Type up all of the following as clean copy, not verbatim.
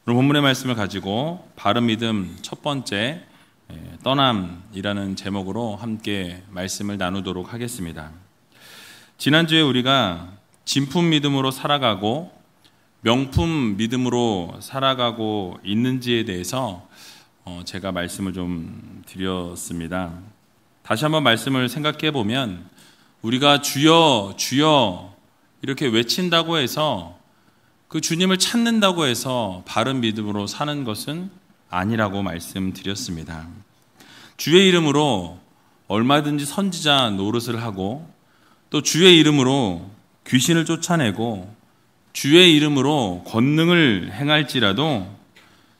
오늘 본문의 말씀을 가지고 바른 믿음 첫 번째 떠남이라는 제목으로 함께 말씀을 나누도록 하겠습니다. 지난주에 우리가 진품 믿음으로 살아가고 명품 믿음으로 살아가고 있는지에 대해서 제가 말씀을 좀 드렸습니다. 다시 한번 말씀을 생각해 보면 우리가 주여 주여 이렇게 외친다고 해서 그 주님을 찾는다고 해서 바른 믿음으로 사는 것은 아니라고 말씀드렸습니다. 주의 이름으로 얼마든지 선지자 노릇을 하고 또 주의 이름으로 귀신을 쫓아내고 주의 이름으로 권능을 행할지라도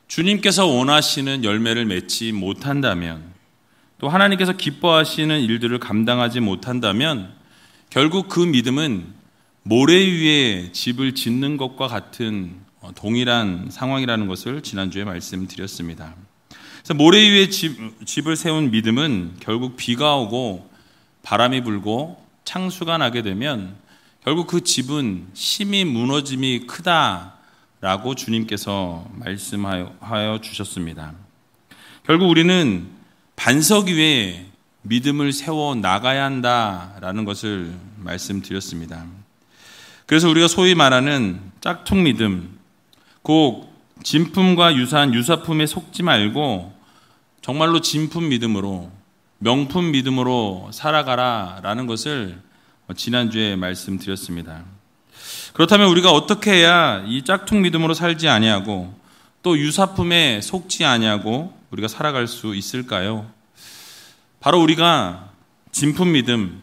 주님께서 원하시는 열매를 맺지 못한다면 또 하나님께서 기뻐하시는 일들을 감당하지 못한다면 결국 그 믿음은 모래 위에 집을 짓는 것과 같은 동일한 상황이라는 것을 지난주에 말씀드렸습니다. 그래서 모래 위에 집을 세운 믿음은 결국 비가 오고 바람이 불고 창수가 나게 되면 결국 그 집은 심히 무너짐이 크다라고 주님께서 말씀하여 주셨습니다. 결국 우리는 반석 위에 믿음을 세워 나가야 한다라는 것을 말씀드렸습니다. 그래서 우리가 소위 말하는 짝퉁 믿음, 곧 진품과 유사한 유사품에 속지 말고 정말로 진품 믿음으로 명품 믿음으로 살아가라라는 것을 지난주에 말씀드렸습니다. 그렇다면 우리가 어떻게 해야 이 짝퉁 믿음으로 살지 아니하고 또 유사품에 속지 아니하고 우리가 살아갈 수 있을까요? 바로 우리가 진품 믿음,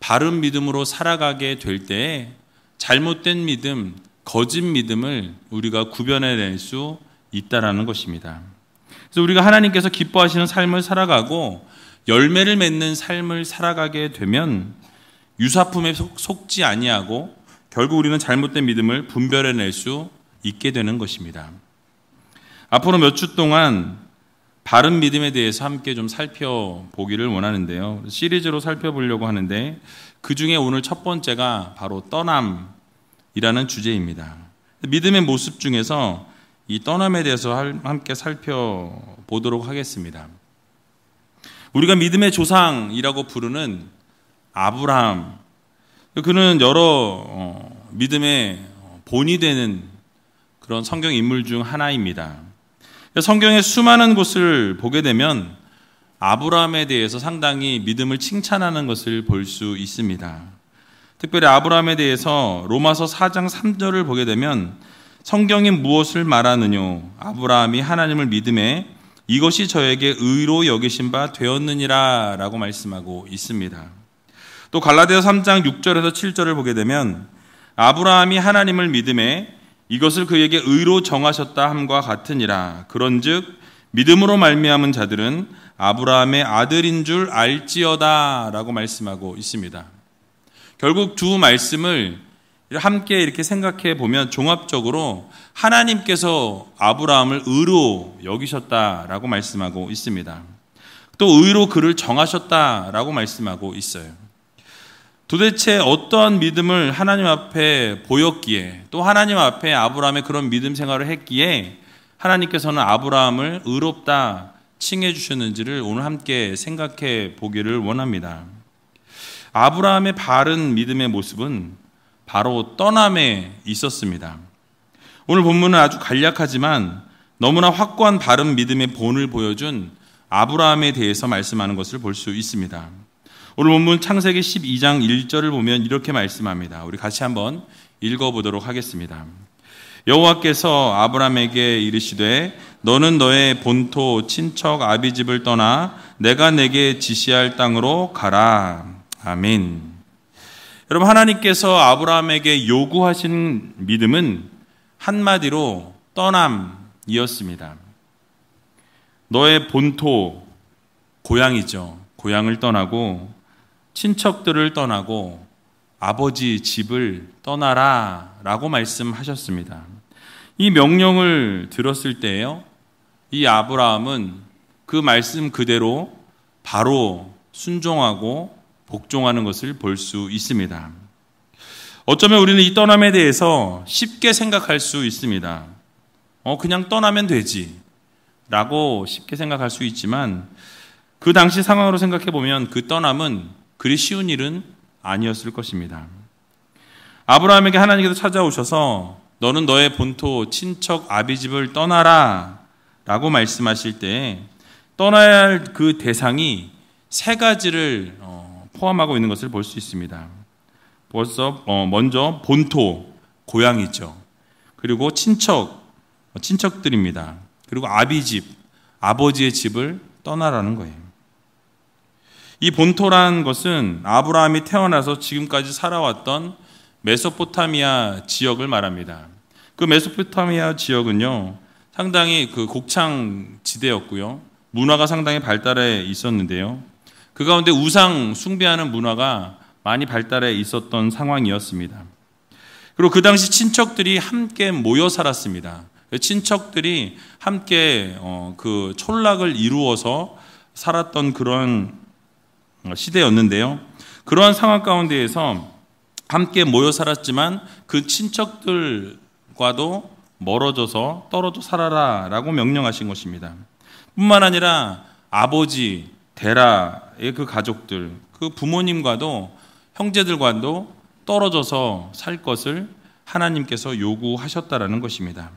바른 믿음으로 살아가게 될 때에 잘못된 믿음, 거짓 믿음을 우리가 구별해낼 수 있다라는 것입니다. 그래서 우리가 하나님께서 기뻐하시는 삶을 살아가고 열매를 맺는 삶을 살아가게 되면 유사품에 속지 아니하고 결국 우리는 잘못된 믿음을 분별해낼 수 있게 되는 것입니다. 앞으로 몇 주 동안 바른 믿음에 대해서 함께 좀 살펴보기를 원하는데요. 시리즈로 살펴보려고 하는데 그 중에 오늘 첫 번째가 바로 떠남이라는 주제입니다. 믿음의 모습 중에서 이 떠남에 대해서 함께 살펴보도록 하겠습니다. 우리가 믿음의 조상이라고 부르는 아브라함, 그는 여러 믿음의 본이 되는 그런 성경 인물 중 하나입니다. 성경의 수많은 곳을 보게 되면 아브라함에 대해서 상당히 믿음을 칭찬하는 것을 볼 수 있습니다. 특별히 아브라함에 대해서 로마서 4장 3절을 보게 되면 성경이 무엇을 말하느뇨? 아브라함이 하나님을 믿음에 이것이 저에게 의로 여기신 바 되었느니라 라고 말씀하고 있습니다. 또 갈라디아서 3장 6절에서 7절을 보게 되면 아브라함이 하나님을 믿음에 이것을 그에게 의로 정하셨다 함과 같으니라. 그런즉 믿음으로 말미암은 자들은 아브라함의 아들인 줄 알지어다 라고 말씀하고 있습니다. 결국 두 말씀을 함께 이렇게 생각해 보면 종합적으로 하나님께서 아브라함을 의로 여기셨다라고 말씀하고 있습니다. 또 의로 그를 정하셨다라고 말씀하고 있어요. 도대체 어떠한 믿음을 하나님 앞에 보였기에 또 하나님 앞에 아브라함의 그런 믿음 생활을 했기에 하나님께서는 아브라함을 의롭다 칭해 주셨는지를 오늘 함께 생각해 보기를 원합니다. 아브라함의 바른 믿음의 모습은 바로 떠남에 있었습니다. 오늘 본문은 아주 간략하지만 너무나 확고한 바른 믿음의 본을 보여준 아브라함에 대해서 말씀하는 것을 볼 수 있습니다. 오늘 본문 창세기 12장 1절을 보면 이렇게 말씀합니다. 우리 같이 한번 읽어보도록 하겠습니다. 여호와께서 아브라함에게 이르시되 너는 너의 본토 친척 아비집을 떠나 내가 내게 지시할 땅으로 가라. 아멘. 여러분, 하나님께서 아브라함에게 요구하신 믿음은 한마디로 떠남이었습니다. 너의 본토, 고향이죠. 고향을 떠나고 친척들을 떠나고 아버지 집을 떠나라 라고 말씀하셨습니다. 이 명령을 들었을 때요, 이 아브라함은 그 말씀 그대로 바로 순종하고 복종하는 것을 볼 수 있습니다. 어쩌면 우리는 이 떠남에 대해서 쉽게 생각할 수 있습니다. 그냥 떠나면 되지 라고 쉽게 생각할 수 있지만 그 당시 상황으로 생각해 보면 그 떠남은 그리 쉬운 일은 아니었을 것입니다. 아브라함에게 하나님께서 찾아오셔서 너는 너의 본토 친척 아비집을 떠나라 라고 말씀하실 때 떠나야 할 그 대상이 세 가지를 포함하고 있는 것을 볼 수 있습니다. 먼저 본토, 고향이죠. 그리고 친척들입니다. 그리고 아비집, 아버지의 집을 떠나라는 거예요. 이 본토라는 것은 아브라함이 태어나서 지금까지 살아왔던 메소포타미아 지역을 말합니다. 그 메소포타미아 지역은요, 상당히 그 곡창 지대였고요. 문화가 상당히 발달해 있었는데요. 그 가운데 우상 숭배하는 문화가 많이 발달해 있었던 상황이었습니다. 그리고 그 당시 친척들이 함께 모여 살았습니다. 친척들이 함께 그 촌락을 이루어서 살았던 그런 시대였는데요. 그러한 상황 가운데에서 함께 모여 살았지만 그 친척들과도 멀어져서 떨어져 살아라 라고 명령하신 것입니다. 뿐만 아니라 아버지, 데라의 그 가족들, 그 부모님과도 형제들과도 떨어져서 살 것을 하나님께서 요구하셨다라는 것입니다.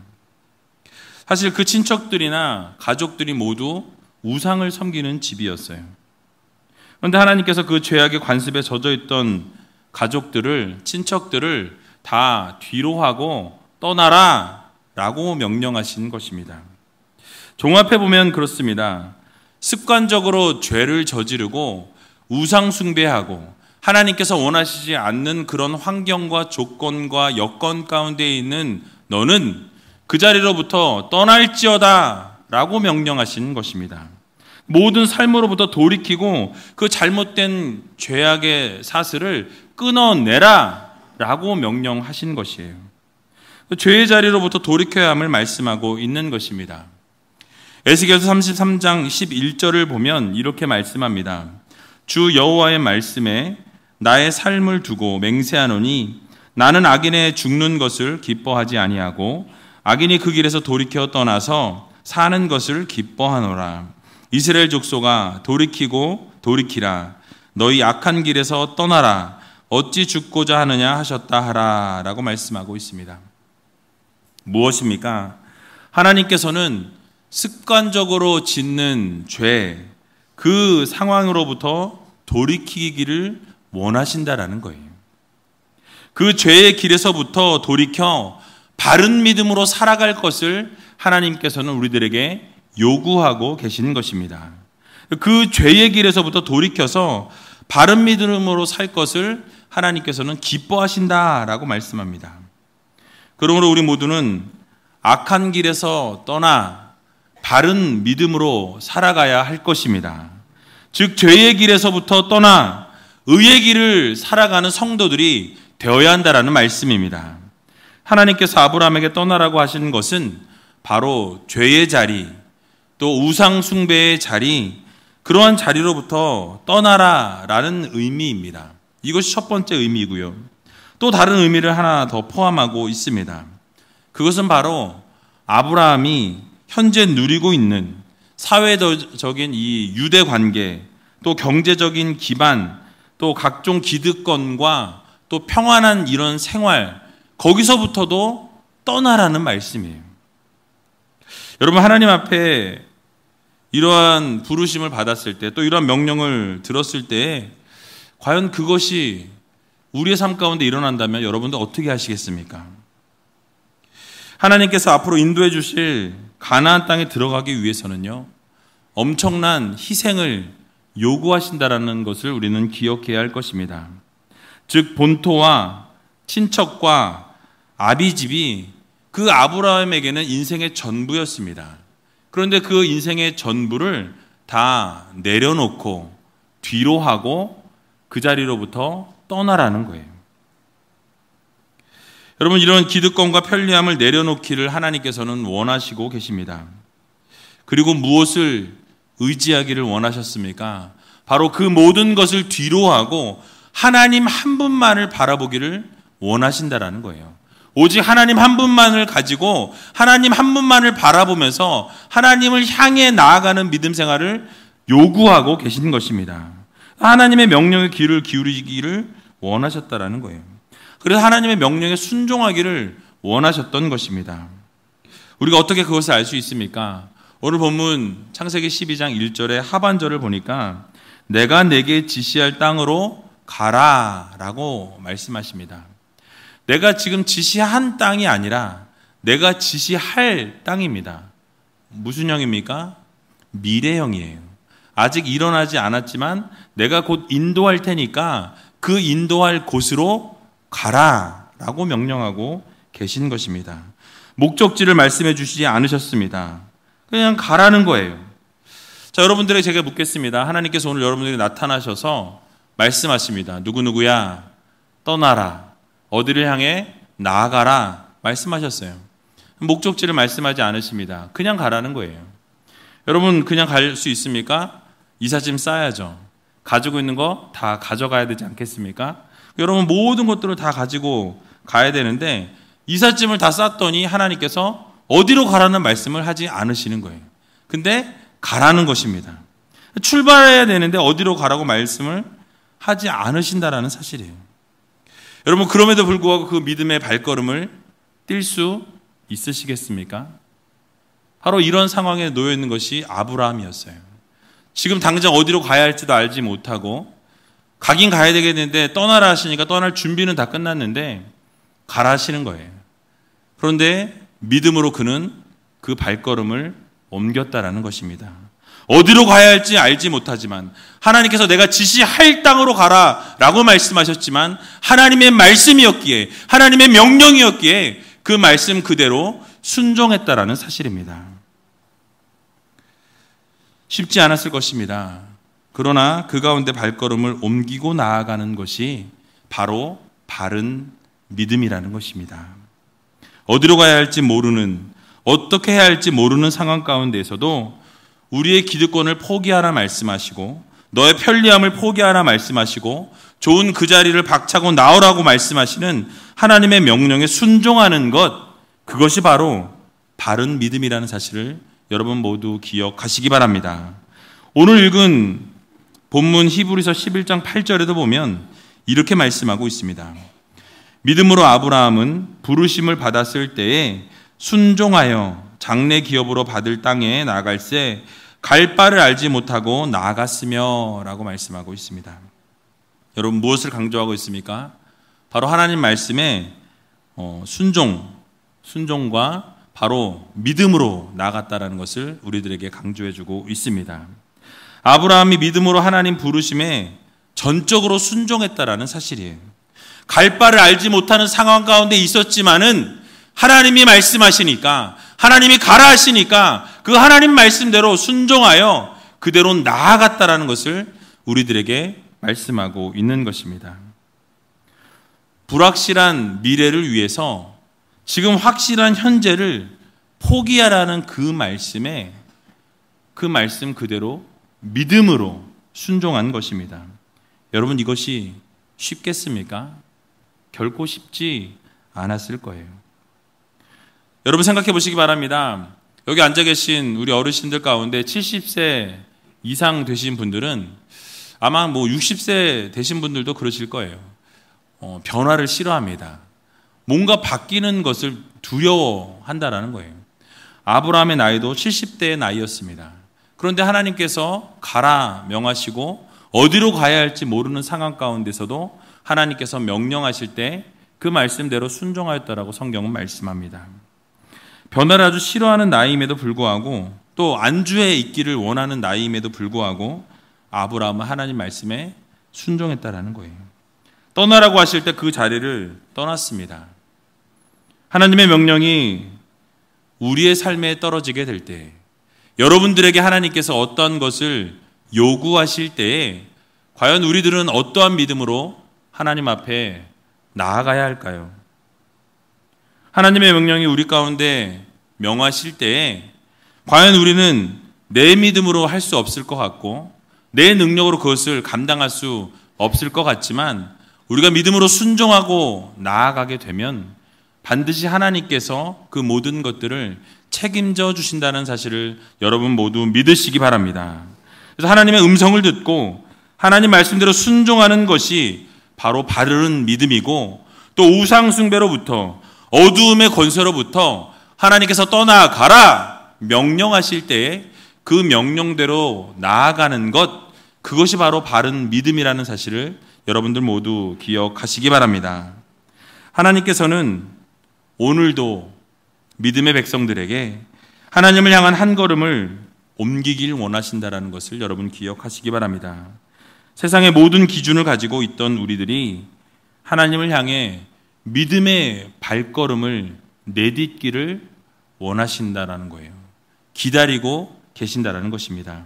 사실 그 친척들이나 가족들이 모두 우상을 섬기는 집이었어요. 그런데 하나님께서 그 죄악의 관습에 젖어 있던 가족들을, 친척들을 다 뒤로 하고 떠나라 라고 명령하신 것입니다. 종합해 보면 그렇습니다. 습관적으로 죄를 저지르고 우상 숭배하고 하나님께서 원하시지 않는 그런 환경과 조건과 여건 가운데 있는 너는 그 자리로부터 떠날지어다 라고 명령하신 것입니다. 모든 삶으로부터 돌이키고 그 잘못된 죄악의 사슬을 끊어내라 라고 명령하신 것이에요. 죄의 자리로부터 돌이켜야 함을 말씀하고 있는 것입니다. 에스겔서 33장 11절을 보면 이렇게 말씀합니다. 주 여호와의 말씀에 나의 삶을 두고 맹세하노니 나는 악인의 죽는 것을 기뻐하지 아니하고 악인이 그 길에서 돌이켜 떠나서 사는 것을 기뻐하노라. 이스라엘 족속아 돌이키고 돌이키라. 너희 악한 길에서 떠나라. 어찌 죽고자 하느냐 하셨다 하라 라고 말씀하고 있습니다. 무엇입니까? 하나님께서는 습관적으로 짓는 죄, 그 상황으로부터 돌이키기를 원하신다라는 거예요. 그 죄의 길에서부터 돌이켜 바른 믿음으로 살아갈 것을 하나님께서는 우리들에게 요구하고 계시는 것입니다. 그 죄의 길에서부터 돌이켜서 바른 믿음으로 살 것을 하나님께서는 기뻐하신다라고 말씀합니다. 그러므로 우리 모두는 악한 길에서 떠나 바른 믿음으로 살아가야 할 것입니다. 즉 죄의 길에서부터 떠나 의의 길을 살아가는 성도들이 되어야 한다라는 말씀입니다. 하나님께서 아브라함에게 떠나라고 하시는 것은 바로 죄의 자리, 또 우상 숭배의 자리, 그러한 자리로부터 떠나라라는 의미입니다. 이것이 첫 번째 의미고요. 또 다른 의미를 하나 더 포함하고 있습니다. 그것은 바로 아브라함이 현재 누리고 있는 사회적인 이 유대 관계, 또 경제적인 기반, 또 각종 기득권과 또 평안한 이런 생활, 거기서부터도 떠나라는 말씀이에요. 여러분, 하나님 앞에 이러한 부르심을 받았을 때, 또 이러한 명령을 들었을 때 과연 그것이 우리의 삶 가운데 일어난다면 여러분들 어떻게 하시겠습니까? 하나님께서 앞으로 인도해 주실 가나안 땅에 들어가기 위해서는요, 엄청난 희생을 요구하신다라는 것을 우리는 기억해야 할 것입니다. 즉 본토와 친척과 아비집이 그 아브라함에게는 인생의 전부였습니다. 그런데 그 인생의 전부를 다 내려놓고 뒤로 하고 그 자리로부터 떠나라는 거예요. 여러분, 이런 기득권과 편리함을 내려놓기를 하나님께서는 원하시고 계십니다. 그리고 무엇을 의지하기를 원하셨습니까? 바로 그 모든 것을 뒤로 하고 하나님 한 분만을 바라보기를 원하신다라는 거예요. 오직 하나님 한 분만을 가지고 하나님 한 분만을 바라보면서 하나님을 향해 나아가는 믿음 생활을 요구하고 계시는 것입니다. 하나님의 명령에 귀를 기울이기를 원하셨다라는 거예요. 그래서 하나님의 명령에 순종하기를 원하셨던 것입니다. 우리가 어떻게 그것을 알 수 있습니까? 오늘 본문 창세기 12장 1절의 하반절을 보니까 내가 내게 지시할 땅으로 가라 라고 말씀하십니다. 내가 지금 지시한 땅이 아니라 내가 지시할 땅입니다. 무슨 형입니까? 미래형이에요. 아직 일어나지 않았지만 내가 곧 인도할 테니까 그 인도할 곳으로 가라 라고 명령하고 계신 것입니다. 목적지를 말씀해 주시지 않으셨습니다. 그냥 가라는 거예요. 자, 여러분들에게 제가 묻겠습니다. 하나님께서 오늘 여러분들에게 나타나셔서 말씀하십니다. 누구누구야 떠나라, 어디를 향해 나아가라 말씀하셨어요. 목적지를 말씀하지 않으십니다. 그냥 가라는 거예요. 여러분 그냥 갈 수 있습니까? 이삿짐 싸야죠. 가지고 있는 거 다 가져가야 되지 않겠습니까? 여러분 모든 것들을 다 가지고 가야 되는데 이삿짐을 다 쌌더니 하나님께서 어디로 가라는 말씀을 하지 않으시는 거예요. 근데 가라는 것입니다. 출발해야 되는데 어디로 가라고 말씀을 하지 않으신다라는 사실이에요. 여러분 그럼에도 불구하고 그 믿음의 발걸음을 뛸 수 있으시겠습니까? 바로 이런 상황에 놓여 있는 것이 아브라함이었어요. 지금 당장 어디로 가야 할지도 알지 못하고 가긴 가야 되겠는데 떠나라 하시니까 떠날 준비는 다 끝났는데 가라 하시는 거예요. 그런데 믿음으로 그는 그 발걸음을 옮겼다라는 것입니다. 어디로 가야 할지 알지 못하지만 하나님께서 내가 지시할 땅으로 가라 라고 말씀하셨지만 하나님의 말씀이었기에, 하나님의 명령이었기에 그 말씀 그대로 순종했다라는 사실입니다. 쉽지 않았을 것입니다. 그러나 그 가운데 발걸음을 옮기고 나아가는 것이 바로 바른 믿음이라는 것입니다. 어디로 가야 할지 모르는, 어떻게 해야 할지 모르는 상황 가운데에서도 우리의 기득권을 포기하라 말씀하시고 너의 편리함을 포기하라 말씀하시고 좋은 그 자리를 박차고 나오라고 말씀하시는 하나님의 명령에 순종하는 것, 그것이 바로 바른 믿음이라는 사실을 여러분 모두 기억하시기 바랍니다. 오늘 읽은 본문 히브리서 11장 8절에도 보면 이렇게 말씀하고 있습니다. 믿음으로 아브라함은 부르심을 받았을 때에 순종하여 장래 기업으로 받을 땅에 나아갈새 갈 바를 알지 못하고 나아갔으며 라고 말씀하고 있습니다. 여러분 무엇을 강조하고 있습니까? 바로 하나님 말씀에 순종과 바로 믿음으로 나아갔다라는 것을 우리들에게 강조해주고 있습니다. 아브라함이 믿음으로 하나님 부르심에 전적으로 순종했다라는 사실이에요. 갈 바를 알지 못하는 상황 가운데 있었지만은 하나님이 말씀하시니까, 하나님이 가라 하시니까 그 하나님 말씀대로 순종하여 그대로 나아갔다라는 것을 우리들에게 말씀하고 있는 것입니다. 불확실한 미래를 위해서 지금 확실한 현재를 포기하라는 그 말씀에 그 말씀 그대로 믿음으로 순종한 것입니다. 여러분 이것이 쉽겠습니까? 결코 쉽지 않았을 거예요. 여러분 생각해 보시기 바랍니다. 여기 앉아 계신 우리 어르신들 가운데 70세 이상 되신 분들은 아마 60세 되신 분들도 그러실 거예요. 변화를 싫어합니다. 뭔가 바뀌는 것을 두려워한다라는 거예요. 아브라함의 나이도 70대의 나이였습니다. 그런데 하나님께서 가라 명하시고 어디로 가야 할지 모르는 상황 가운데서도 하나님께서 명령하실 때 그 말씀대로 순종하였다라고 성경은 말씀합니다. 변화를 아주 싫어하는 나이임에도 불구하고 또 안주해 있기를 원하는 나이임에도 불구하고 아브라함은 하나님 말씀에 순종했다라는 거예요. 떠나라고 하실 때 그 자리를 떠났습니다. 하나님의 명령이 우리의 삶에 떨어지게 될 때, 여러분들에게 하나님께서 어떠한 것을 요구하실 때에 과연 우리들은 어떠한 믿음으로 하나님 앞에 나아가야 할까요? 하나님의 명령이 우리 가운데 명하실 때에 과연 우리는 내 믿음으로 할 수 없을 것 같고 내 능력으로 그것을 감당할 수 없을 것 같지만 우리가 믿음으로 순종하고 나아가게 되면 반드시 하나님께서 그 모든 것들을 책임져 주신다는 사실을 여러분 모두 믿으시기 바랍니다. 그래서 하나님의 음성을 듣고 하나님 말씀대로 순종하는 것이 바로 바른 믿음이고, 또 우상 숭배로부터, 어두움의 권세로부터 하나님께서 떠나가라 명령하실 때에 그 명령대로 나아가는 것, 그것이 바로 바른 믿음이라는 사실을 여러분들 모두 기억하시기 바랍니다. 하나님께서는 오늘도 믿음의 백성들에게 하나님을 향한 한 걸음을 옮기길 원하신다는 것을 여러분 기억하시기 바랍니다. 세상의 모든 기준을 가지고 있던 우리들이 하나님을 향해 믿음의 발걸음을 내딛기를 원하신다라는 거예요. 기다리고 계신다라는 것입니다.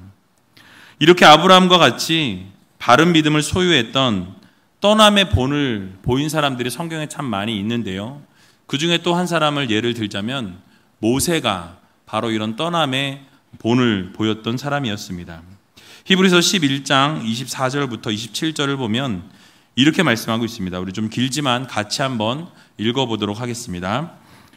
이렇게 아브라함과 같이 바른 믿음을 소유했던 떠남의 본을 보인 사람들이 성경에 참 많이 있는데요. 그 중에 또 한 사람을 예를 들자면 모세가 바로 이런 떠남의 본을 보였던 사람이었습니다. 히브리서 11장 24절부터 27절을 보면 이렇게 말씀하고 있습니다. 우리 좀 길지만 같이 한번 읽어보도록 하겠습니다.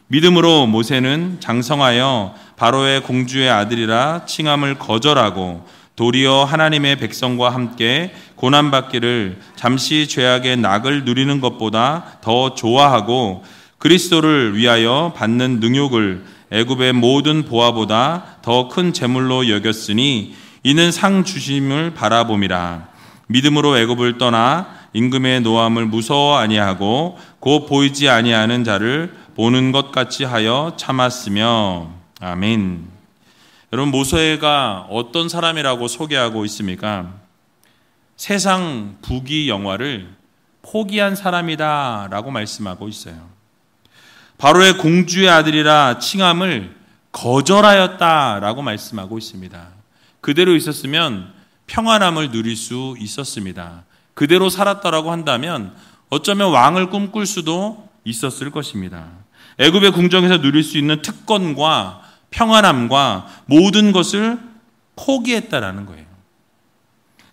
믿음으로 모세는 장성하여 바로의 공주의 아들이라 칭함을 거절하고 도리어 하나님의 백성과 함께 고난받기를 잠시 죄악의 낙을 누리는 것보다 더 좋아하고 그리스도를 위하여 받는 능욕을 애굽의 모든 보화보다 더 큰 재물로 여겼으니 이는 상 주심을 바라봄이라. 믿음으로 애굽을 떠나 임금의 노함을 무서워 아니하고 곧 보이지 아니하는 자를 보는 것 같이 하여 참았으며. 아멘. 여러분, 모세가 어떤 사람이라고 소개하고 있습니까? 세상 부귀 영화를 포기한 사람이다 라고 말씀하고 있어요. 바로의 공주의 아들이라 칭함을 거절하였다 라고 말씀하고 있습니다. 그대로 있었으면 평안함을 누릴 수 있었습니다. 그대로 살았다라고 한다면 어쩌면 왕을 꿈꿀 수도 있었을 것입니다. 애굽의 궁정에서 누릴 수 있는 특권과 평안함과 모든 것을 포기했다라는 거예요.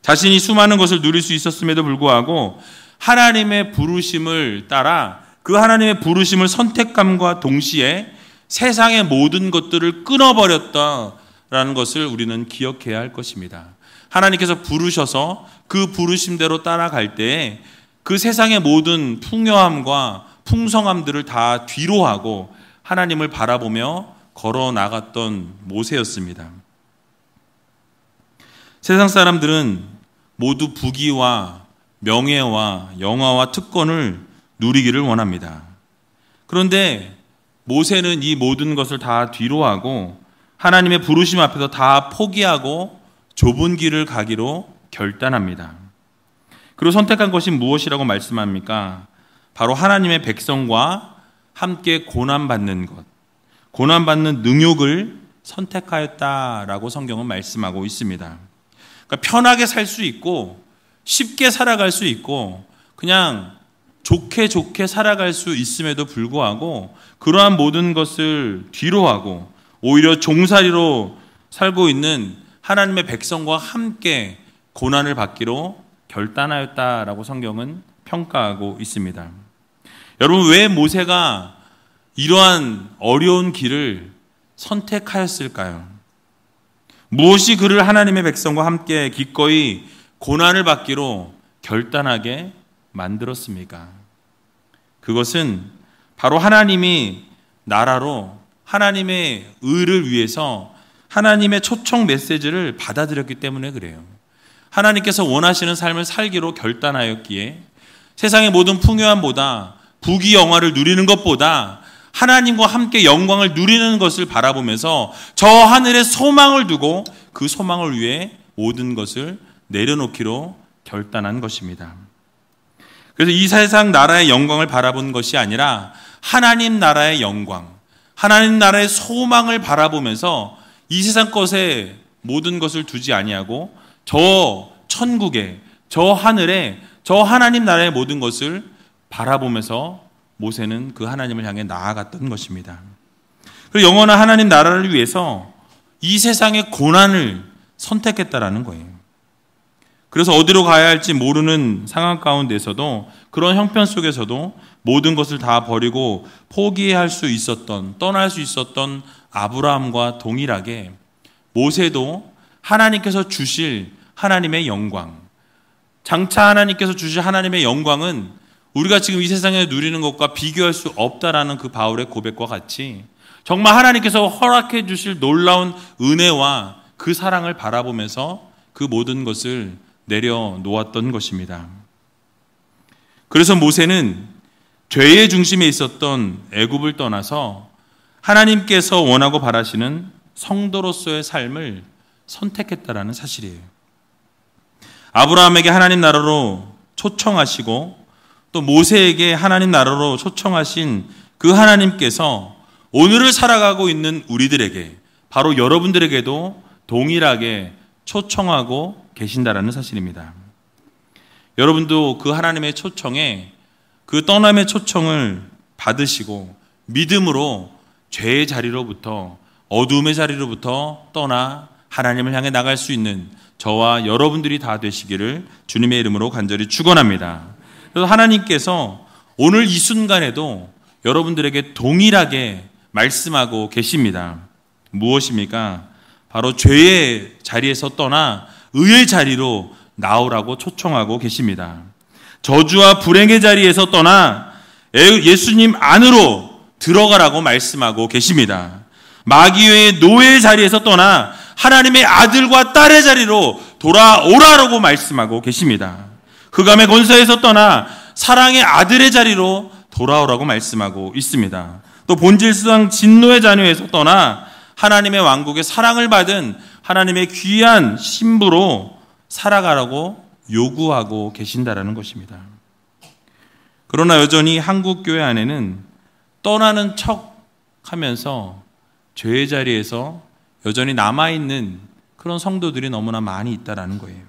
자신이 수많은 것을 누릴 수 있었음에도 불구하고 하나님의 부르심을 따라 그 하나님의 부르심을 선택함과 동시에 세상의 모든 것들을 끊어버렸다라는 것을 우리는 기억해야 할 것입니다. 하나님께서 부르셔서 그 부르심대로 따라갈 때에 그 세상의 모든 풍요함과 풍성함들을 다 뒤로하고 하나님을 바라보며 걸어 나갔던 모세였습니다. 세상 사람들은 모두 부귀와 명예와 영화와 특권을 누리기를 원합니다. 그런데 모세는 이 모든 것을 다 뒤로하고 하나님의 부르심 앞에서 다 포기하고 좁은 길을 가기로 결단합니다. 그리고 선택한 것이 무엇이라고 말씀합니까? 바로 하나님의 백성과 함께 고난받는 것, 고난받는 능욕을 선택하였다라고 성경은 말씀하고 있습니다. 그러니까 편하게 살 수 있고 쉽게 살아갈 수 있고 그냥 좋게 살아갈 수 있음에도 불구하고 그러한 모든 것을 뒤로하고 오히려 종살이로 살고 있는 하나님의 백성과 함께 고난을 받기로 결단하였다라고 성경은 평가하고 있습니다. 여러분, 왜 모세가 이러한 어려운 길을 선택하였을까요? 무엇이 그를 하나님의 백성과 함께 기꺼이 고난을 받기로 결단하게 만들었습니까? 그것은 바로 하나님이 나라로 하나님의 의를 위해서 하나님의 초청 메시지를 받아들였기 때문에 그래요. 하나님께서 원하시는 삶을 살기로 결단하였기에 세상의 모든 풍요함보다 부귀 영화를 누리는 것보다 하나님과 함께 영광을 누리는 것을 바라보면서 저 하늘에 소망을 두고 그 소망을 위해 모든 것을 내려놓기로 결단한 것입니다. 그래서 이 세상 나라의 영광을 바라본 것이 아니라 하나님 나라의 영광, 하나님 나라의 소망을 바라보면서 이 세상 것에 모든 것을 두지 아니하고 저 천국에, 저 하늘에, 저 하나님 나라의 모든 것을 바라보면서 모세는 그 하나님을 향해 나아갔던 것입니다. 그리고 영원한 하나님 나라를 위해서 이 세상의 고난을 선택했다라는 거예요. 그래서 어디로 가야 할지 모르는 상황 가운데서도 그런 형편 속에서도 모든 것을 다 버리고 포기해야 할 수 있었던, 떠날 수 있었던 아브라함과 동일하게 모세도 하나님께서 주실 하나님의 영광, 장차 하나님께서 주실 하나님의 영광은 우리가 지금 이 세상에 누리는 것과 비교할 수 없다라는 그 바울의 고백과 같이 정말 하나님께서 허락해 주실 놀라운 은혜와 그 사랑을 바라보면서 그 모든 것을 내려놓았던 것입니다. 그래서 모세는 죄의 중심에 있었던 애굽을 떠나서 하나님께서 원하고 바라시는 성도로서의 삶을 선택했다라는 사실이에요. 아브라함에게 하나님 나라로 초청하시고 또 모세에게 하나님 나라로 초청하신 그 하나님께서 오늘을 살아가고 있는 우리들에게, 바로 여러분들에게도 동일하게 초청하고 계신다라는 사실입니다. 여러분도 그 하나님의 초청에, 그 떠남의 초청을 받으시고 믿음으로 죄의 자리로부터, 어두움의 자리로부터 떠나 하나님을 향해 나갈 수 있는 저와 여러분들이 다 되시기를 주님의 이름으로 간절히 축원합니다. 그래서 하나님께서 오늘 이 순간에도 여러분들에게 동일하게 말씀하고 계십니다. 무엇입니까? 바로 죄의 자리에서 떠나 의의 자리로 나오라고 초청하고 계십니다. 저주와 불행의 자리에서 떠나 예수님 안으로 들어가라고 말씀하고 계십니다. 마귀의 노예의 자리에서 떠나 하나님의 아들과 딸의 자리로 돌아오라라고 말씀하고 계십니다. 흑암의 권세에서 떠나 사랑의 아들의 자리로 돌아오라고 말씀하고 있습니다. 또 본질상 진노의 자녀에서 떠나 하나님의 왕국의 사랑을 받은 하나님의 귀한 신부로 살아가라고 요구하고 계신다라는 것입니다. 그러나 여전히 한국 교회 안에는 떠나는 척 하면서 죄의 자리에서 여전히 남아있는 그런 성도들이 너무나 많이 있다라는 거예요.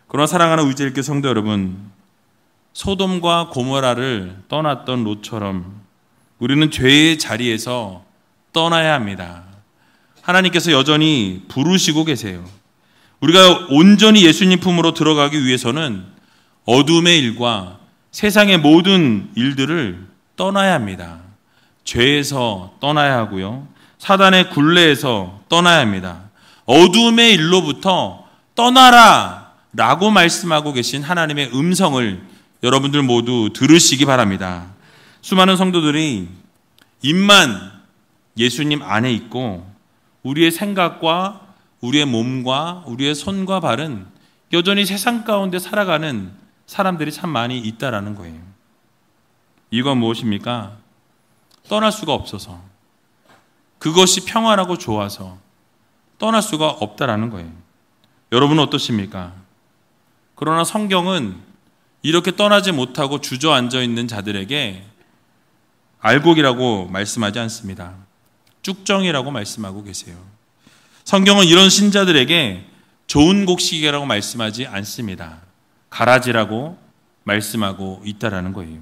그러나 사랑하는 의지일교 성도 여러분, 소돔과 고모라를 떠났던 롯처럼 우리는 죄의 자리에서 떠나야 합니다. 하나님께서 여전히 부르시고 계세요. 우리가 온전히 예수님 품으로 들어가기 위해서는 어둠의 일과 세상의 모든 일들을 떠나야 합니다. 죄에서 떠나야 하고요. 사단의 굴레에서 떠나야 합니다. 어둠의 일로부터 떠나라 라고 말씀하고 계신 하나님의 음성을 여러분들 모두 들으시기 바랍니다. 수많은 성도들이 입만 예수님 안에 있고 우리의 생각과 우리의 몸과 우리의 손과 발은 여전히 세상 가운데 살아가는 사람들이 참 많이 있다라는 거예요. 이건 무엇입니까? 떠날 수가 없어서, 그것이 평안하고 좋아서 떠날 수가 없다라는 거예요. 여러분은 어떠십니까? 그러나 성경은 이렇게 떠나지 못하고 주저앉아 있는 자들에게 알곡이라고 말씀하지 않습니다. 쭉정이라고 말씀하고 계세요. 성경은 이런 신자들에게 좋은 곡식이라고 말씀하지 않습니다. 가라지라고 말씀하고 있다라는 거예요.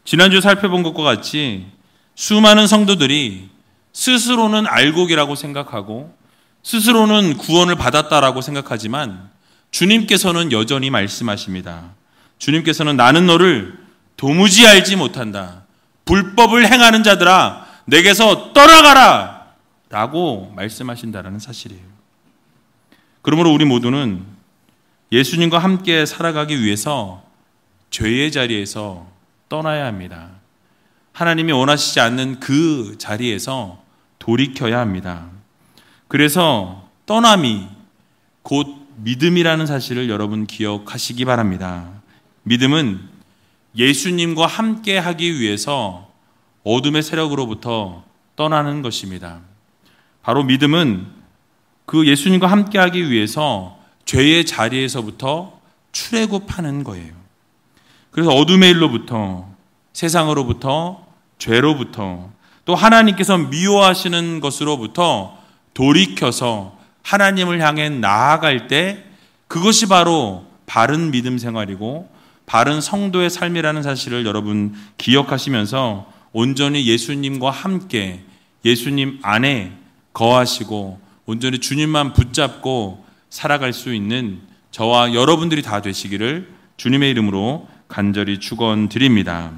지난주 살펴본 것과 같이 수많은 성도들이 스스로는 알곡이라고 생각하고 스스로는 구원을 받았다라고 생각하지만 주님께서는 여전히 말씀하십니다. 주님께서는 나는 너를 도무지 알지 못한다. 불법을 행하는 자들아, 내게서 떠나가라! 라고 말씀하신다라는 사실이에요. 그러므로 우리 모두는 예수님과 함께 살아가기 위해서 죄의 자리에서 떠나야 합니다. 하나님이 원하시지 않는 그 자리에서 돌이켜야 합니다. 그래서 떠남이 곧 믿음이라는 사실을 여러분 기억하시기 바랍니다. 믿음은 예수님과 함께 하기 위해서 어둠의 세력으로부터 떠나는 것입니다. 바로 믿음은 그 예수님과 함께 하기 위해서 죄의 자리에서부터 출애굽하는 거예요. 그래서 어둠의 일로부터, 세상으로부터, 죄로부터, 또 하나님께서 미워하시는 것으로부터 돌이켜서 하나님을 향해 나아갈 때 그것이 바로 바른 믿음 생활이고 바른 성도의 삶이라는 사실을 여러분 기억하시면서 온전히 예수님과 함께 예수님 안에 거하시고 온전히 주님만 붙잡고 살아갈 수 있는 저와 여러분들이 다 되시기를 주님의 이름으로 간절히 축원드립니다.